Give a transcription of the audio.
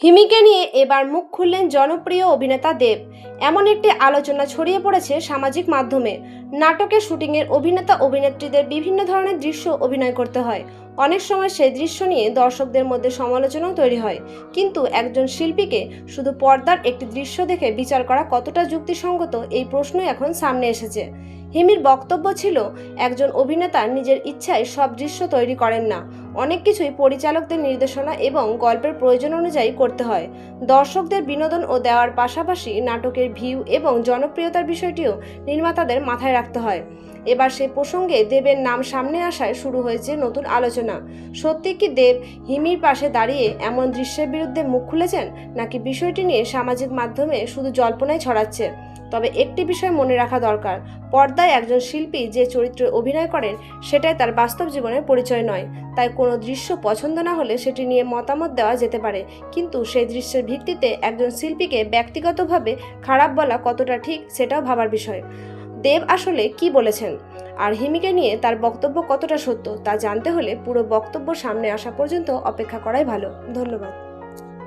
হিমিকে নিয়ে এবার মুখ খুললেন জনপ্রিয় অভিনেতা দেব। এমন একটি আলোচনা ছড়িয়ে পড়েছে সামাজিক মাধ্যমে। নাটকের শুটিংয়ের অভিনেতা অভিনেত্রীদের বিভিন্ন ধরনের দৃশ্য অভিনয় করতে হয়। অনেক সময় সেই দৃশ্য নিয়ে দর্শকদের মধ্যে সমালোচনাও তৈরি হয়। কিন্তু একজন শিল্পীকে শুধু পর্দার একটি দৃশ্য দেখে বিচার করা কতটা যুক্তিসঙ্গত, এই প্রশ্নই এখন সামনে এসেছে। হিমির বক্তব্য ছিল, একজন অভিনেতা নিজের ইচ্ছায় সব দৃশ্য তৈরি করেন না। অনেক কিছুই পরিচালকদের নির্দেশনা এবং গল্পের প্রয়োজন অনুযায়ী করতে হয়। দর্শকদের বিনোদন ও দেওয়ার পাশাপাশি নাটকের ভিউ এবং জনপ্রিয়তার বিষয়টিও নির্মাতাদের মাথায় রাখতে হয়। এবার সেই প্রসঙ্গে দেবের নাম সামনে আসায় শুরু হয়েছে নতুন আলোচনা। সত্যি কি দেব হিমির পাশে দাঁড়িয়ে এমন দৃশ্যের বিরুদ্ধে মুখ খুলেছেন, নাকি বিষয়টি নিয়ে সামাজিক মাধ্যমে শুধু জল্পনাই ছড়াচ্ছে? তবে একটি বিষয় মনে রাখা দরকার, পর্দায় একজন শিল্পী যে চরিত্রে অভিনয় করেন সেটাই তার বাস্তব জীবনের পরিচয় নয়। তাই কোনো দৃশ্য পছন্দ না হলে সেটি নিয়ে মতামত দেওয়া যেতে পারে, কিন্তু সেই দৃশ্যের ভিত্তিতে একজন শিল্পীকে ব্যক্তিগতভাবে খারাপ বলা কতটা ঠিক সেটাও ভাবার বিষয়। দেব আসলে কি বলেছেন আর হিমিকে নিয়ে তার বক্তব্য কতটা সত্য তা জানতে হলে পুরো বক্তব্য সামনে আসা পর্যন্ত অপেক্ষা করাই ভালো। ধন্যবাদ।